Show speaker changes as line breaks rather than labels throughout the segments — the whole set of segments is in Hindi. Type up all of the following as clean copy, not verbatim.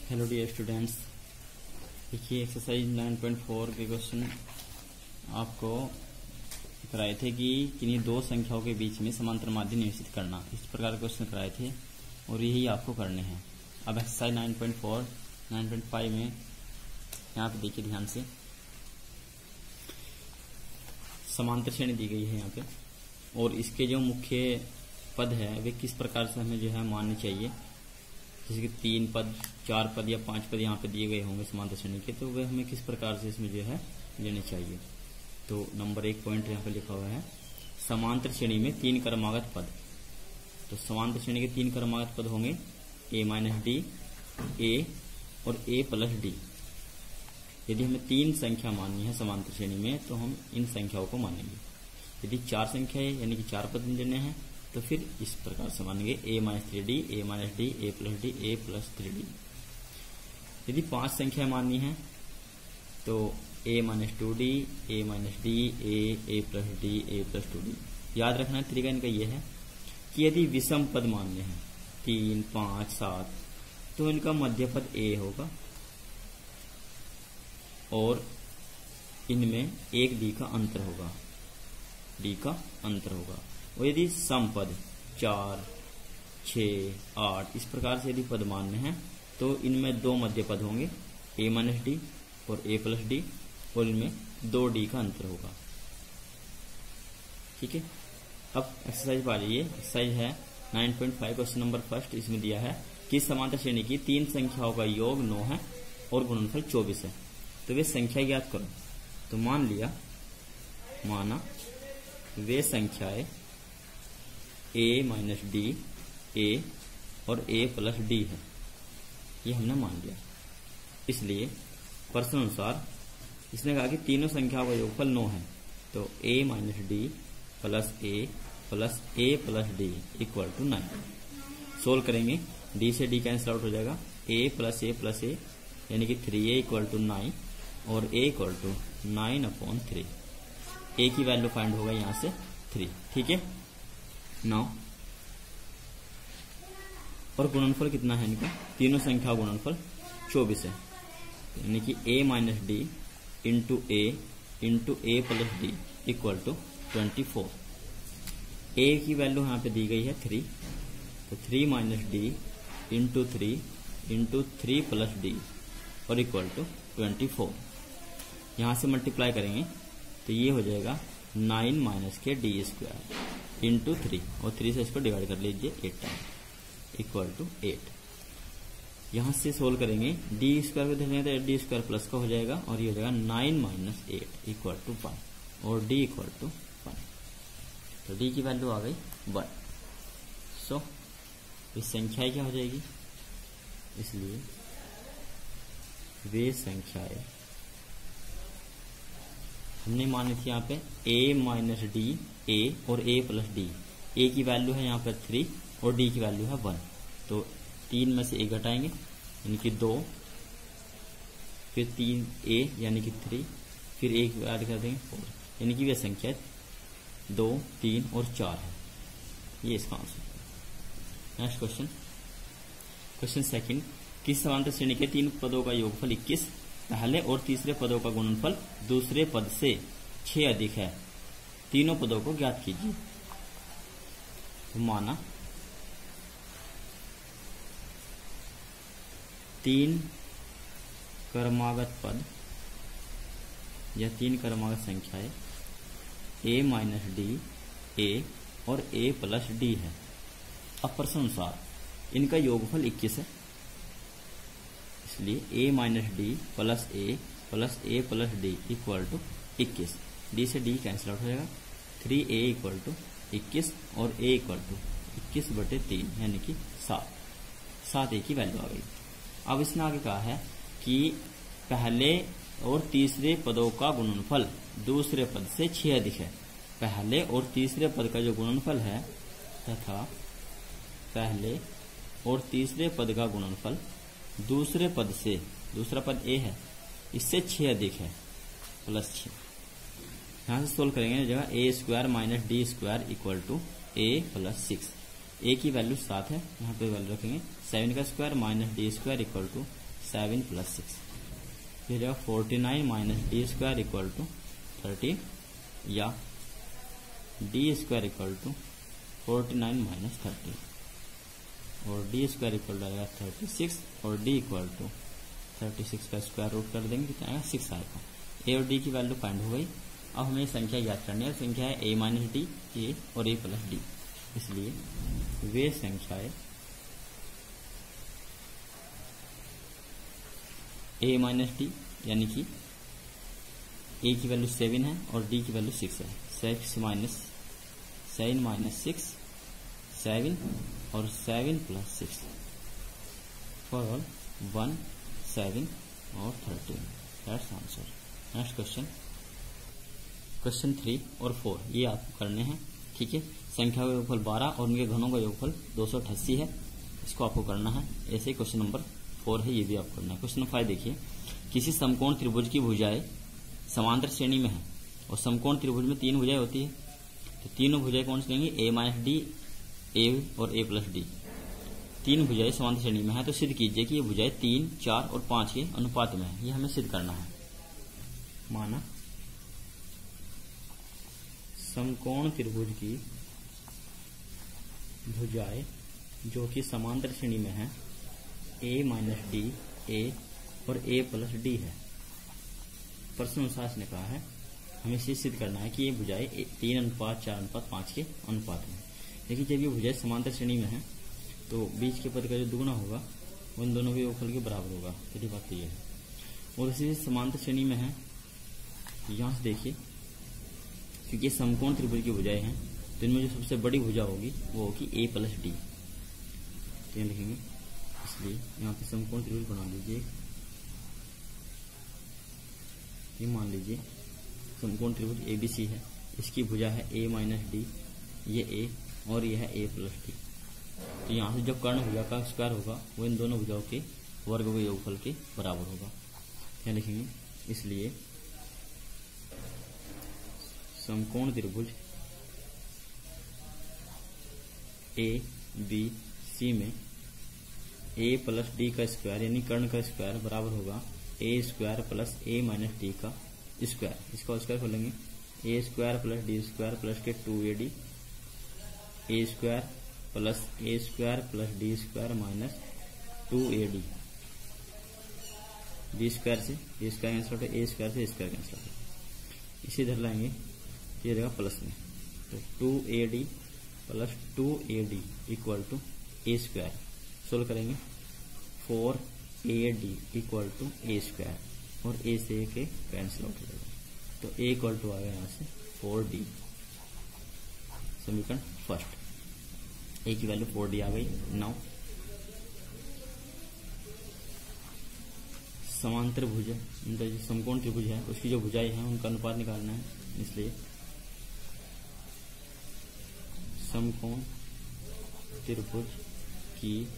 हेलो डियर स्टूडेंट्स, देखिए एक्सरसाइज 9.4 के क्वेश्चन आपको कराए थे कि किन्हीं दो संख्याओं के बीच में समांतर माध्य निश्चित करना। इस प्रकार के क्वेश्चन कराए थे और यही आपको करने हैं। अब एक्सरसाइज 9.4 9.5 में यहाँ पे देखिए ध्यान से, समांतर श्रेणी दी गई है यहाँ पे और इसके जो मुख्य पद है वे किस प्रकार से हमें जो है मानने चाहिए। जैसे कि 3 पद, 4 पद या 5 पद यहाँ पे दिए गए होंगे समांतर श्रेणी के, तो वे हमें किस प्रकार से इसमें जो है लेने चाहिए। तो नंबर 1 पॉइंट यहाँ पे लिखा हुआ है, समांतर श्रेणी में 3 क्रमागत पद। तो समांतर श्रेणी के 3 क्रमागत पद होंगे a-d, a और a+d। यदि हमें 3 संख्या माननी है समांतर श्रेणी में तो हम इन संख्याओं को मानेंगे। यदि 4 संख्या है यानी कि 4 पद लेने हैं तो फिर इस प्रकार से मानेंगे a-3d, a-d, a+d, a+3d। यदि 5 संख्या माननी है तो a-2d, a-d, a+d, a+2d। याद रखना तरीका इनका यह है कि यदि विषम पद मानने हैं 3, 5, 7 तो इनका मध्य पद a होगा और इनमें एक d का अंतर होगा, d का अंतर होगा। और यदि सम पद 4, 6, 8 इस प्रकार से यदि पद मानने हैं तो इनमें 2 मध्य पद होंगे a-d और a+d और इनमें 2d का अंतर होगा। ठीक है, अब एक्सरसाइज पा लीजिए। एक्सरसाइज है 9.5 क्वेश्चन नंबर फर्स्ट। इसमें दिया है कि समांतर श्रेणी की 3 संख्याओं का योग 9 है और गुणनफल 24 है, तो वे संख्या ज्ञात करो। तो माना वे संख्याएं a-d, a और a+d है, ये हमने मान लिया। इसलिए प्रश्न अनुसार इसने कहा कि तीनों संख्याओं का योगफल 9 है, तो a-d plus a plus a+d equal to 9। Solve करेंगे, d से d कैंसिल आउट हो जाएगा, a प्लस a यानी कि 3a इक्वल टू 9 और a इक्वल टू 9/3। a की वैल्यू फाइंड होगा यहाँ से 3। ठीक है, नाउ और गुणनफल कितना है इनका, तीनों संख्या गुणनफल 24 है, यानी कि a-d into a+d equal to 24। a की वैल्यू यहाँ पे दी गई है 3, तो 3-d इंटू 3 + d और इक्वल टू 24। यहाँ से मल्टीप्लाई करेंगे तो ये हो जाएगा 9 - d² इंटू 3 और 3 से इसको डिवाइड कर लीजिए 8 टाइम इक्वल टू 8। यहाँ से सोल्व करेंगे, d² को देखेंगे तो d² प्लस का हो जाएगा और ये हो जाएगा 9 - 8 इक्वल टू 1 और d इक्वल टू 1। तो d की वैल्यू आ गई 1। सो इस संख्या क्या हो जाएगी, इसलिए वे संख्याएं हमने मानी थी यहाँ पे a-d, a और a+d। a की वैल्यू है यहाँ पर 3 और d की वैल्यू है 1, तो 3 में से 1 घटाएंगे यानी कि 2, फिर 3a यानी कि 3, फिर 1 ऐड कर देंगे 4, यानी कि वे संख्या 2, 3 और 4 है। ये इसका answer. Next question, question second, किस समांतर श्रेणी के 3 पदों का योगफल 21, पहले और तीसरे पदों का गुणनफल दूसरे पद से 6 अधिक है, तीनों पदों को ज्ञात कीजिए। तो माना 3 क्रमागत पद या 3 क्रमागत संख्याएं a-d, a और a+d है। अब प्रश्न अनुसार इनका योगफल 21 है, इसलिए a-d plus a plus a+d equal to 21। d से d कैंसिल आउट हो जाएगा, 3a इक्वल टू 21 और a इक्वल टू 21/3 यानी कि 7 a की वैल्यू आ गई। अब इसने आगे कहा है कि पहले और तीसरे पदों का गुणनफल दूसरे पद से 6 अधिक है। पहले और तीसरे पद का जो गुणनफल है तथा पहले और तीसरे पद का गुणनफल दूसरे पद से, दूसरा पद a है, इससे 6 अधिक है, +6। यहाँ से सोल्व करेंगे, जगह a² - d² equal to a + 6। a की वैल्यू 7 है, यहाँ पे वैल्यू रखेंगे 7 का square minus d square equal to 7 plus 6, फिर 49 minus d square equal to 30, या d square equal to 49 minus 30, और डी स्क्वायर इक्वल टू आएगा 36, और डी इक्वल टू 36 का स्क्वायर रूट कर देंगे, कितना आएगा 6 आएगा। ए और डी की वैल्यू फाइंड हो गई। अब हमें संख्या याद करनी है, संख्या है ए माइनस डी, ए और ए प्लस डी, इसलिए वे संख्याएं ए माइनस डी यानी कि ए की वैल्यू 7 है और डी की वैल्यू 6 है, 7 माइनस 6 7 और 7 प्लस 6 फॉर ऑल 1 7 और 13, that's answer. Next question, question 3 और 4 ये आपको करने हैं, ठीक है। संख्या का योगफल 12 और उनके घनों का योगफल 288 है, इसको आपको करना है। ऐसे ही क्वेश्चन नंबर 4 है, ये भी आपको करना है। क्वेश्चन नंबर 5 देखिए, किसी समकोण त्रिभुज की भुजाएं समांतर श्रेणी में है और समकोण त्रिभुज में 3 भुजाएं होती है, तो तीनों भुजाएं कौन सी लेंगे, ए माइनस डी, ए और ए प्लस डी। 3 भुजाएं समांतर श्रेणी में है, तो सिद्ध कीजिए कि ये भुजाएं 3, 4 और 5 के अनुपात में है, ये हमें सिद्ध करना है। माना समकोण त्रिभुज की भुजाएं जो कि समांतर श्रेणी में है, ए माइनस डी, ए और ए प्लस डी है। प्रश्न अनुसार ने कहा है हमें सिद्ध करना है कि ये भुजाएं 3 अनुपात 4 अनुपात 5 के अनुपात में। देखिए जब ये भुजाएं समांतर श्रेणी में है तो बीच के पद का जो दुगुना होगा उन दोनों के योगफल के बराबर होगा, पहली बात तो ये है। और इसी समांतर श्रेणी में है, यहाँ से देखिए क्योंकि समकोण त्रिभुज की भुजाएं हैं तो इनमें जो सबसे बड़ी भुजा होगी वो होगी ए प्लस डी, तो यहाँ लिखेंगे। इसलिए यहाँ पे समकोण त्रिभुज बना लीजिए, ये मान लीजिए समकोण त्रिभुज एबीसी है, इसकी भुजा है ए माइनस डी, ये ए और ये है ए प्लस डी। तो यहाँ से जो कर्ण भुजा का स्क्वायर होगा वो इन दोनों भुजाओं के वर्ग के योगफल के बराबर होगा, यहाँ लिखेंगे। इसलिए समकोण त्रिभुज ए बी सी में ए प्लस डी का स्क्वायर यानी कर्ण का स्क्वायर बराबर होगा A square plus A minus D का स्क्वायर। इसका स्क्वायर खोलेंगे, A square plus D square plus के 2ad, A square plus D square minus 2ad, B square से ए स्क्वायर कैंसिल होगा, ए स्क्वायर से ए स्क्वायर कैंसिल होगा, इसे इधर लाएंगे ये रहेगा प्लस में, तो 2ad plus 2ad equal to a square. Solve करेंगे 4ad equal to a square और ए से ए के कैंसिल आउट हो जाएगा, तो ए इक्वल टू आएगा यहाँ से 4d। समीकरण फर्स्ट, ए की वैल्यू 4d आ गई। नाउ समांतर भुज मतलब जो समकोण त्रिभुज है उसकी जो भुजाएं हैं उनका अनुपात निकालना है, इसलिए समकोण त्रिभुज की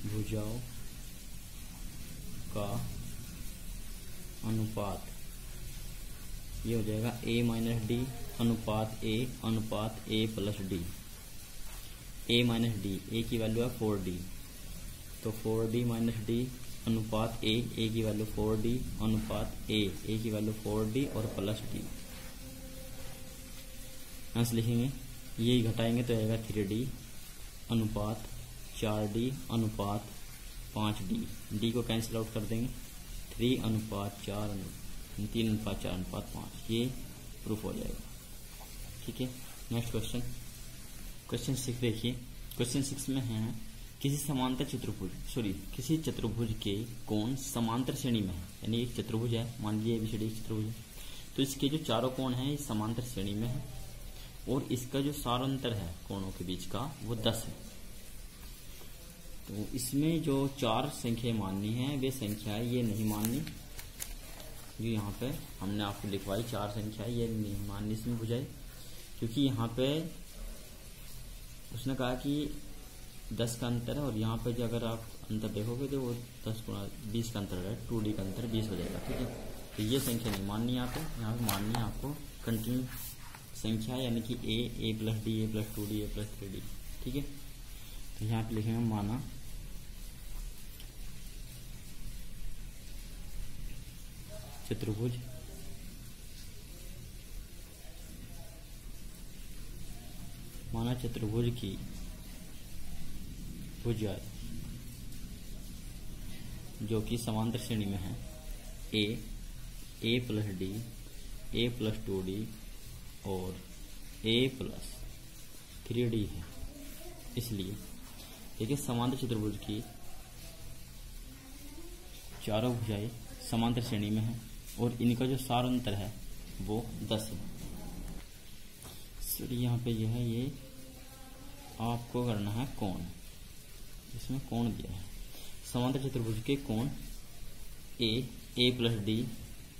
भुजाओं का अनुपात ये हो जाएगा ए माइनस डी अनुपात ए प्लस डी। ए माइनस डी, ए की वैल्यू है 4d, तो 4d माइनस डी अनुपात ए की वैल्यू 4d अनुपात ए की वैल्यू 4d और प्लस डी। यहाँ से लिखेंगे, ये घटाएंगे तो आएगा 3d अनुपात 4d अनुपात 5d, डी को कैंसिल आउट कर देंगे, 3 अनुपात 4 अनुपात 5, ये प्रूफ हो जाएगा। ठीक है, नेक्स्ट क्वेश्चन, क्वेश्चन 6 देखिए। क्वेश्चन 6 में है किसी चतुर्भुज के कोण समांतर श्रेणी में है, यानी एक चतुर्भुज है, मान लीजिए एबीसीडी एक चतुर्भुज है, तो इसके जो चारों कोण हैं ये समांतर श्रेणी में है और इसका जो सारांतर है कोणों के बीच का वो 10 है। तो इसमें जो 4 संख्याएं माननी है वे संख्याएं ये नहीं माननी, जो यहाँ पे हमने आपको लिखवाई 4 संख्याएं ये नहीं माननी इसमें भुजाएं, क्योंकि यहाँ पे उसने कहा कि 10 का अंतर है और यहाँ पे जो अगर आप अंतर देखोगे तो वो 10 गुणा 20 का अंतर है, 2d का अंतर 20 हो जाएगा। ठीक है, तो ये संख्या नहीं माननी यहाँ पे माननी है आपको कंटिन्यू संख्या, यानी कि ए plus D, A plus 2d, A plus 3d। ठीक है, तो यहाँ पे लिखेंगे माना चतुर्भुज माना चतुर्भुज की भुजाएं जो कि समांतर श्रेणी में है ए plus D, A plus 2d और ए प्लस 3d है। इसलिए देखिए समांतर चतुर्भुज की चारों भुजाएं समांतर श्रेणी में है और इनका जो सार अंतर है वो 10 है। सर यहाँ पे जो है ये आपको करना है कोण, इसमें कोण दिया है समांतर चतुर्भुज के कोण ए प्लस डी,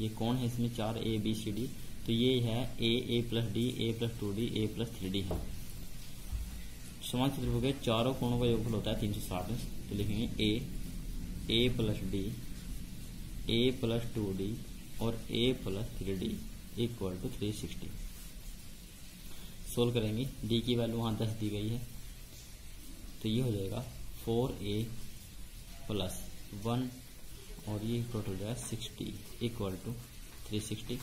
ये कोण है इसमें 4 ए बी सी डी, तो ये है ए plus D, A plus 2d, A plus 3d है। समांतर चतुर्भुज के चारों कोणों का योगफल होता है 360, तो लिखेंगे A plus D, A plus 2d और A plus 3d equal to 360। Solve करेंगे, डी की वैल्यू वहाँ 10 दी गई है, तो ये हो जाएगा 4a प्लस 1 और ये टोटल हो जाएगा 60 equal to 360।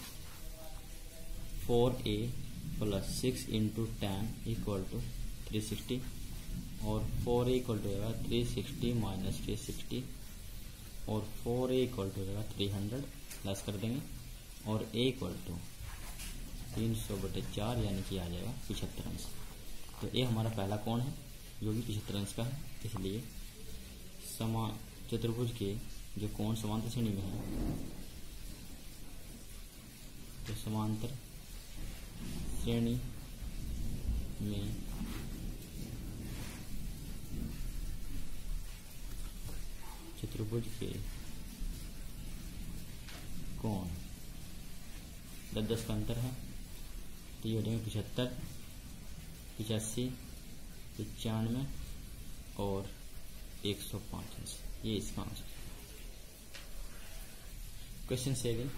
4a plus 6 into 10 equal to 360 और 4a इक्वल टू हो जाएगा 360 माइनस 360 और 4a इक्वल टू हो जाएगा 300 प्लस कर देंगे और a इक्वल टू 300/4 यानी कि आ जाएगा 75 अंश। तो ये हमारा पहला कोण है जो कि 75 अंश का है। इसलिए चतुर्भुज के जो कोण समांतर श्रेणी में है, तो समांतर श्रेणी में चतुर्भुज के कोण 10 का अंतर है, तो ये हो जाएंगे 75, 85, 95 और 105 अंश। ये इसका आंसर। क्वेश्चन 7,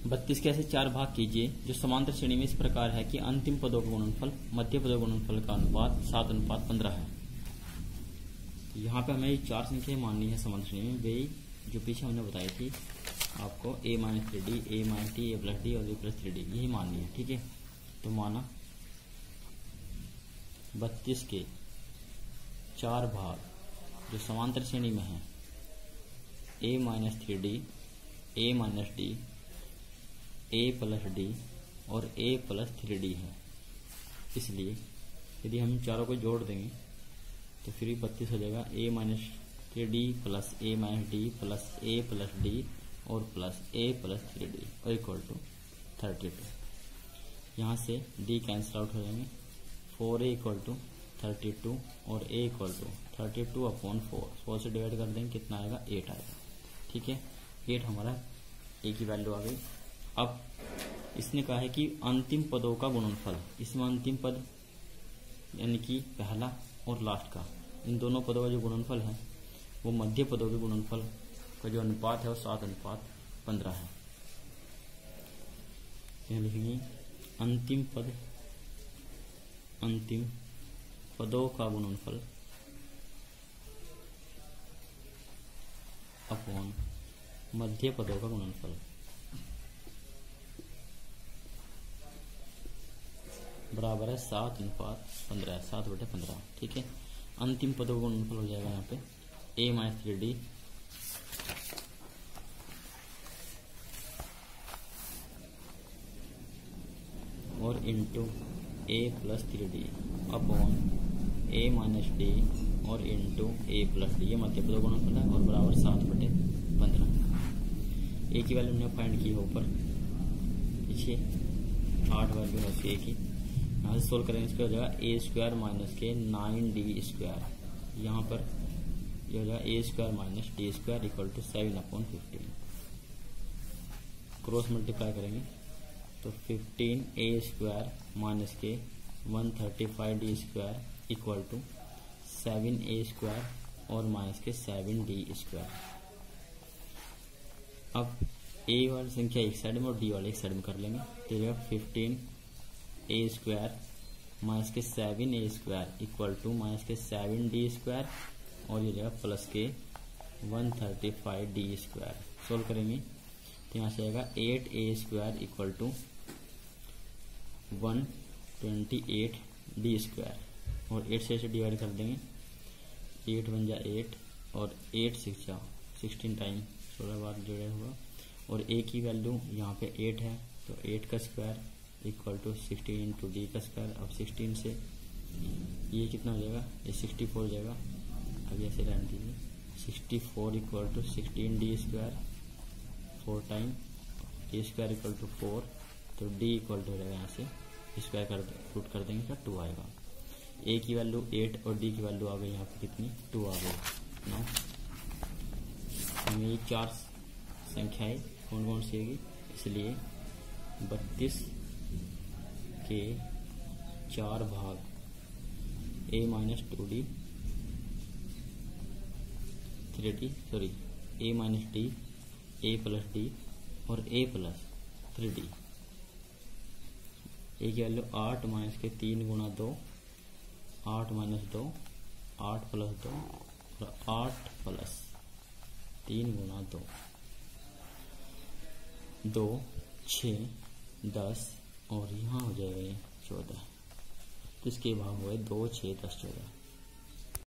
32 के ऐसे 4 भाग कीजिए जो समांतर श्रेणी में इस प्रकार है कि अंतिम पदों का गुणनफल मध्य पदों के गुणनफल का अनुपात 7:15 है। तो यहाँ पे हमें 4 संख्याएं माननी है समांतर श्रेणी में, वे जो पीछे हमने बताई थी आपको a minus 3d, a minus t, a plus d और a प्लस 3d यही माननी है। ठीक है, तो माना 32 के 4 भाग जो समांतर श्रेणी में है a minus 3d, a minus d, a plus d और a प्लस 3d है। इसलिए यदि हम चारों को जोड़ देंगे तो फिर 32 हो जाएगा a minus 3d plus a minus d plus a plus d और प्लस a प्लस 3d और इक्वल टू 32। यहाँ से d कैंसिल आउट हो जाएंगे, 4a इक्वल टू 32 और a इक्वल टू 32/4, 4 से डिवाइड कर देंगे कितना आएगा 8 आएगा। ठीक है, 8 हमारा a की वैल्यू आ गई। अब इसने कहा है कि अंतिम पदों का गुणनफल, इसमें अंतिम पद यानी कि पहला और लास्ट का, इन दोनों पदों का जो गुणनफल है वो मध्य पदों के गुणनफल का जो अनुपात है वो 7:15 है। यहाँ लिखेंगे अंतिम पदों का गुणनफल अपॉन मध्य पदों का गुणनफल बराबर है 7:15, 7/15। ठीक है, अंतिम पदों का गुणनफल हो जाएगा यहाँ पे a माइनस 3d और into a plus 3d upon a minus d और इंटू a प्लस d, ये मध्य पदों का गुणनफल है और बराबर 7/15। a की वैल्यू हमने फाइंड की है ऊपर, पीछे 8 वैल्यू है a की। यहाँ से सोल्व करेंगे, इस पर हो जाएगा a² माइनस के 9d²। यहाँ पर ये हो जाएगा a² minus d² equal to 7/15। Cross multiply करेंगे तो 15a² माइनस के 135d² इक्वल टू 7a² और माइनस के 7d²। अब a वाली संख्या एक साइड में और d वाले एक साइड में कर लेंगे, तो ये 15a² माइनस के 7a² इक्वल टू माइनस के 7d² और ये जाएगा प्लस के 135d²। सोल्व करेंगे तो यहाँ से आएगा 8a² इक्वल टू 128d², और 8 से डिवाइड कर देंगे, 8 बन जा 8 और 8 6 जा 16 टाइम 16 बार जोड़ा हुआ, और a की वैल्यू यहाँ पे 8 है, तो 8 का square equal to 16 into d का स्क्वायर। अब 16 से ये कितना हो जाएगा, ये 64 हो जाएगा। अब ऐसे रहने दीजिए, 64 equal to 16d², 4 time d² equal to 4, तो d इक्वल टू हो जाएगा, यहाँ से स्क्वायर कर पुट कर देंगे तो 2 आएगा। a की वैल्यू 8 और d की वैल्यू आ गई यहाँ पे कितनी, 2 आ गई। ना हमें ये 4 संख्याएं कौन कौन सी होगी, इसलिए 32 के 4 भाग a minus 2d 3d sorry a minus d, a plus d और a प्लस 3d। a की वैल्यू 8 माइनस के 3 गुणा 2, 8 माइनस 2, 8 प्लस 2 और 8 प्लस 3 गुणा 2, 2 6 10 और यहाँ हो जाएगा ये 14, तो इसके भाग हुए 2 6 10 14।